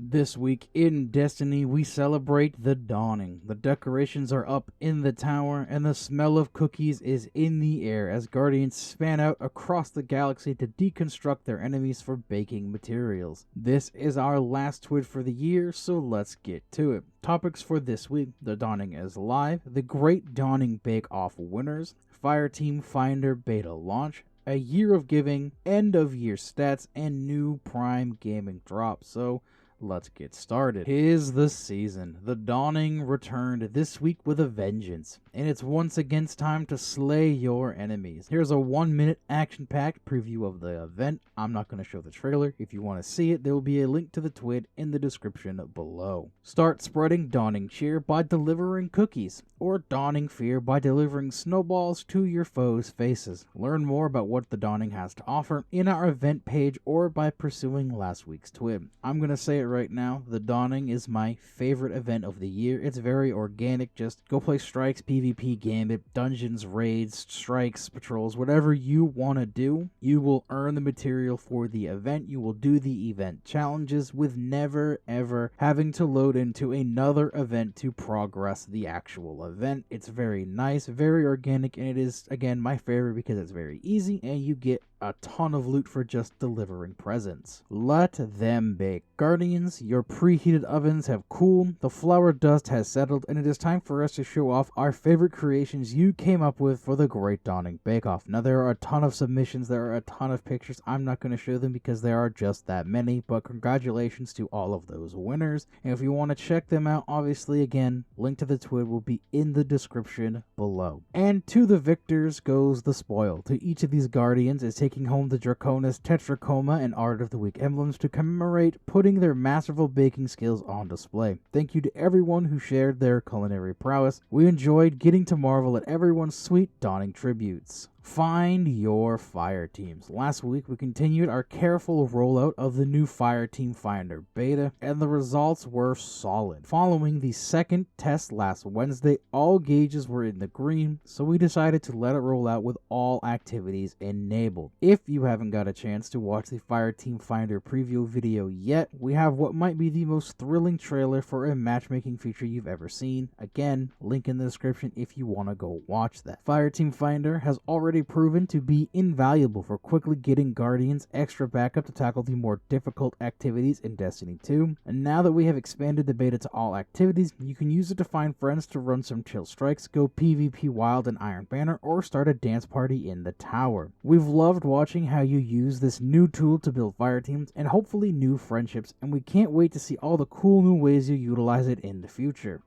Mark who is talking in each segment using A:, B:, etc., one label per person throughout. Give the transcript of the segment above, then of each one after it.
A: This week in Destiny, we celebrate the dawning. The decorations are up in the tower, and the smell of cookies is in the air as Guardians span out across the galaxy to deconstruct their enemies for baking materials. This is our last TWID for the year, so let's get to it. Topics for this week: the dawning is live, the Great Dawning Bake-Off winners, Fireteam Finder beta launch, a year of giving, end of year stats, and new Prime gaming drops. So let's get started. 'Tis the season. The dawning returned this week with a vengeance, and it's once again time to slay your enemies. Here's a 1-minute action-packed preview of the event. I'm not going to show the trailer. If you want to see it, there will be a link to the TWID in the description below. Start spreading dawning cheer by delivering cookies, or dawning fear by delivering snowballs to your foes' faces. Learn more about what the dawning has to offer in our event page or by pursuing last week's TWID. I'm going to say it right now, the dawning is my favorite event of the year. It's very organic. Just go play strikes, PvP, gambit, dungeons, raids, strikes, patrols, whatever you want to do. You will earn the material for the event. You will do the event challenges with never ever having to load into another event to progress the actual event. It's very nice, very organic, and it is, again, my favorite because it's very easy and you get a ton of loot for just delivering presents. Let them bake. Guardians, your preheated ovens have cooled, the flour dust has settled, and it is time for us to show off our favorite creations you came up with for the Great Dawning Bake-Off. Now, there are a ton of submissions, there are a ton of pictures. I'm not going to show them because there are just that many, but congratulations to all of those winners. And if you want to check them out, obviously, again, link to the TWID will be in the description below. And to the victors goes the spoil. To each of these Guardians is taking home the Draconis, Tetrachoma, and Art of the Week emblems to commemorate putting their masterful baking skills on display. Thank you to everyone who shared their culinary prowess. We enjoyed getting to marvel at everyone's sweet dawning tributes. Find your fire teams. Last week, we continued our careful rollout of the new Fireteam Finder beta, and the results were solid. Following the second test last Wednesday, all gauges were in the green, so we decided to let it roll out with all activities enabled. If you haven't got a chance to watch the Fireteam Finder preview video yet, we have what might be the most thrilling trailer for a matchmaking feature you've ever seen. Again, link in the description if you want to go watch that. Fireteam Finder has already proven to be invaluable for quickly getting Guardians extra backup to tackle the more difficult activities in Destiny 2. And now that we have expanded the beta to all activities, you can use it to find friends to run some chill strikes, go PvP wild in Iron Banner, or start a dance party in the tower. We've loved watching how you use this new tool to build fire teams and hopefully new friendships, and we can't wait to see all the cool new ways you utilize it in the future.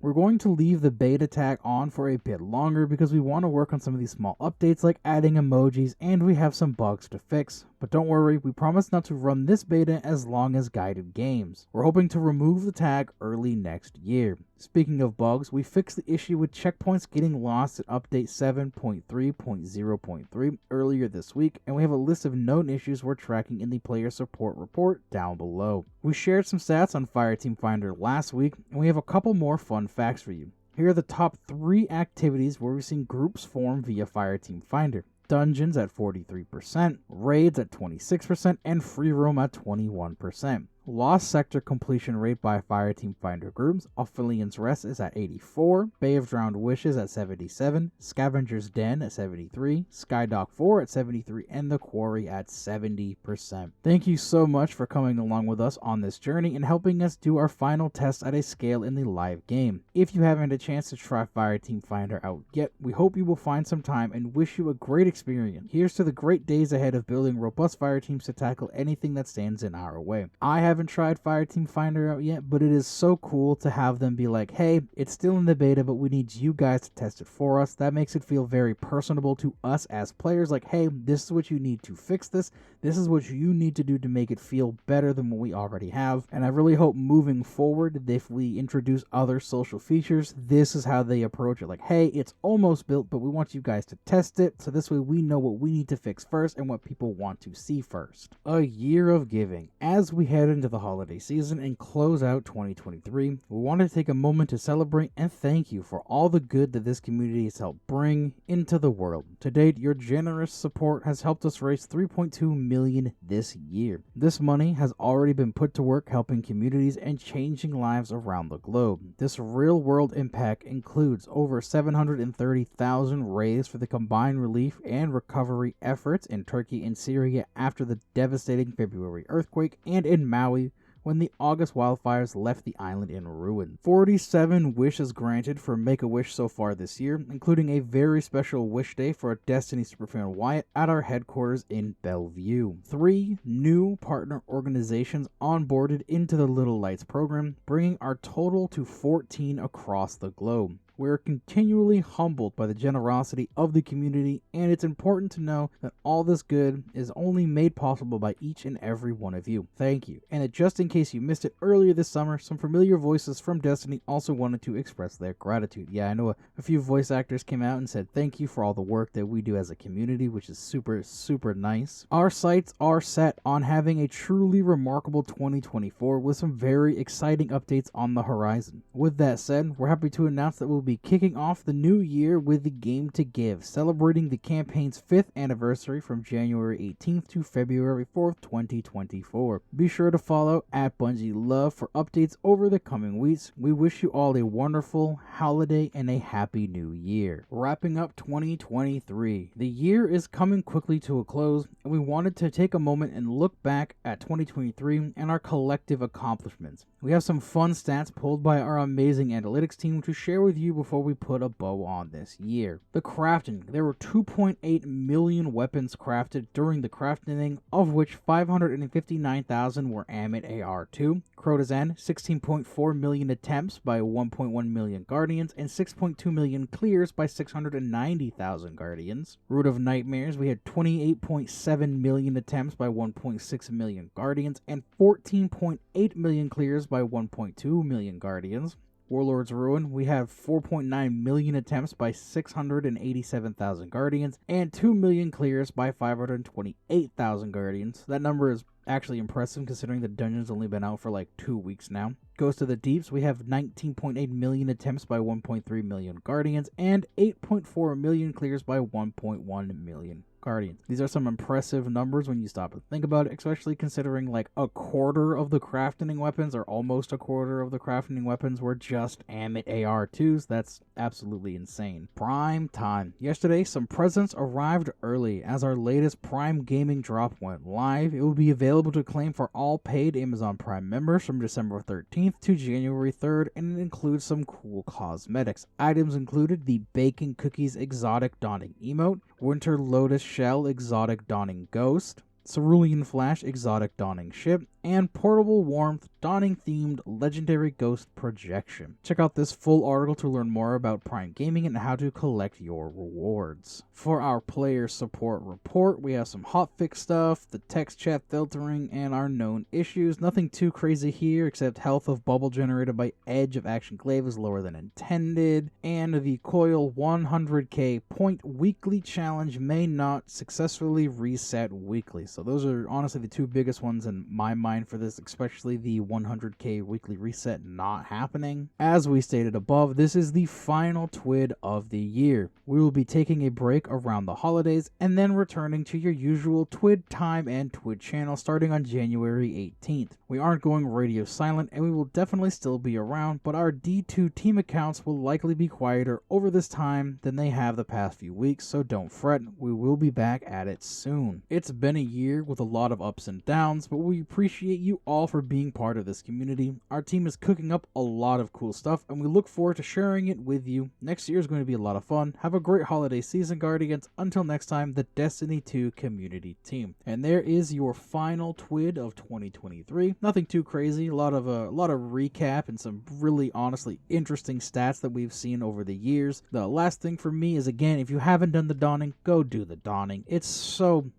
A: We're going to leave the beta tag on for a bit longer because we want to work on some of these small updates like adding emojis, and we have some bugs to fix. But don't worry, we promise not to run this beta as long as guided games. We're hoping to remove the tag early next year. Speaking of bugs, we fixed the issue with checkpoints getting lost at update 7.3.0.3 earlier this week, and we have a list of known issues we're tracking in the player support report down below. We shared some stats on Fireteam Finder last week, and we have a couple more fun facts for you. Here are the top 3 activities where we've seen groups form via Fireteam Finder. Dungeons at 43%, raids at 26%, and free roam at 21%. Lost Sector completion rate by Fireteam Finder groups: Ophelian's Rest is at 84, Bay of Drowned Wishes at 77, Scavenger's Den at 73, Skydock 4 at 73, and The Quarry at 70%. Thank you so much for coming along with us on this journey and helping us do our final test at a scale in the live game. If you haven't had a chance to try Fireteam Finder out yet, we hope you will find some time and wish you a great experience. Here's to the great days ahead of building robust fire teams to tackle anything that stands in our way. I haven't tried Fireteam Finder out yet, but it is so cool to have them be like, hey, it's still in the beta, but we need you guys to test it for us. That makes it feel very personable to us as players, like, hey, this is what you need to fix this. This is what you need to do to make it feel better than what we already have. And I really hope moving forward, if we introduce other social features, this is how they approach it. Like, hey, it's almost built, but we want you guys to test it, so this way we know what we need to fix first and what people want to see first. A year of giving. As we head into into the holiday season and close out 2023, we wanted to take a moment to celebrate and thank you for all the good that this community has helped bring into the world. To date, your generous support has helped us raise $3.2 million this year. This money has already been put to work helping communities and changing lives around the globe. This real-world impact includes over 730,000 raised for the combined relief and recovery efforts in Turkey and Syria after the devastating February earthquake, and in Maui when the August wildfires left the island in ruin. 47 wishes granted for Make-A-Wish so far this year, including a very special wish day for Destiny superfan Wyatt at our headquarters in Bellevue. 3 new partner organizations onboarded into the Little Lights program, bringing our total to 14 across the globe. We are continually humbled by the generosity of the community, and it's important to know that all this good is only made possible by each and every one of you. Thank you. And that just in case you missed it earlier this summer, some familiar voices from Destiny also wanted to express their gratitude. Yeah, I know a few voice actors came out and said thank you for all the work that we do as a community, which is super, super nice. Our sights are set on having a truly remarkable 2024 with some very exciting updates on the horizon. With that said, we're happy to announce that we'll be kicking off the new year with the Game to Give, celebrating the campaign's 5th anniversary from January 18th to February 4th, 2024. Be sure to follow at Bungie Love for updates over the coming weeks. We wish you all a wonderful holiday and a happy new year. Wrapping up 2023. The year is coming quickly to a close, and we wanted to take a moment and look back at 2023 and our collective accomplishments. We have some fun stats pulled by our amazing analytics team to share with you before we put a bow on this year. The crafting. There were 2.8 million weapons crafted during the crafting, of which 559,000 were Amit AR2. Crotazan, 16.4 million attempts by 1.1 million Guardians, and 6.2 million clears by 690,000 Guardians. Root of Nightmares, we had 28.7 million attempts by 1.6 million Guardians, and 14.8 million clears by 1.2 million Guardians. Warlord's Ruin, we have 4.9 million attempts by 687,000 Guardians, and 2 million clears by 528,000 Guardians. That number is actually impressive considering the dungeon's only been out for like 2 weeks now. Ghost of the Deeps, we have 19.8 million attempts by 1.3 million Guardians, and 8.4 million clears by 1.1 million Guardians. These are some impressive numbers when you stop and think about it, especially considering like a quarter of the crafting weapons, or almost a quarter of the crafting weapons, were just Amit AR2s. That's absolutely insane. Prime time. Yesterday, some presents arrived early as our latest Prime Gaming drop went live. It will be available to claim for all paid Amazon Prime members from December 13th to January 3rd, and it includes some cool cosmetics. Items included the Bacon Cookies Exotic Dawning Emote, Winter Lotus Shell Exotic Dawning Ghost, Cerulean Flash Exotic Dawning Ship, and Portable Warmth Dawning themed Legendary Ghost Projection. Check out this full article to learn more about Prime Gaming and how to collect your rewards. For our player support report, we have some hotfix stuff, the text chat filtering, and our known issues. Nothing too crazy here, except health of bubble generated by Edge of Action Glaive is lower than intended, and the Coil 100k point weekly challenge may not successfully reset weekly. So those are honestly the two biggest ones in my mind for this, especially the 100k weekly reset not happening. As we stated above, this is the final TWID of the year. We will be taking a break around the holidays and then returning to your usual TWID time and TWID channel starting on January 18th. We aren't going radio silent, and we will definitely still be around, but our D2 team accounts will likely be quieter over this time than they have the past few weeks, so don't fret, we will be back at it soon. It's been a year with a lot of ups and downs, but we appreciate you all for being part of this community. Our team is cooking up a lot of cool stuff, and we look forward to sharing it with you. Next year is going to be a lot of fun. Have a great holiday season, Guardians. Until next time, the Destiny 2 community team. And there is your final TWID of 2023. Nothing too crazy. A lot of recap and some really honestly interesting stats that we've seen over the years. The last thing for me is, again, if you haven't done the Dawning, go do the Dawning. It's so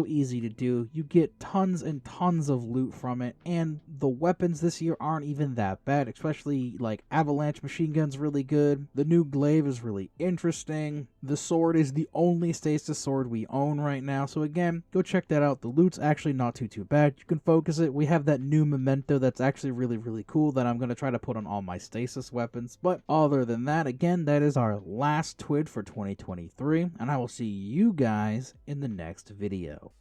A: easy to do. You get tons and tons of loot loot from it, and the weapons this year aren't even that bad, especially like avalanche machine gun's really good. The new Glaive is really interesting. The sword is the only stasis sword we own right now, so again, go check that out. The loot's actually not too bad. You can focus it. We have that new memento that's actually really cool that I'm going to try to put on all my stasis weapons. But other than that, again, that is our last TWID for 2023, and I will see you guys in the next video.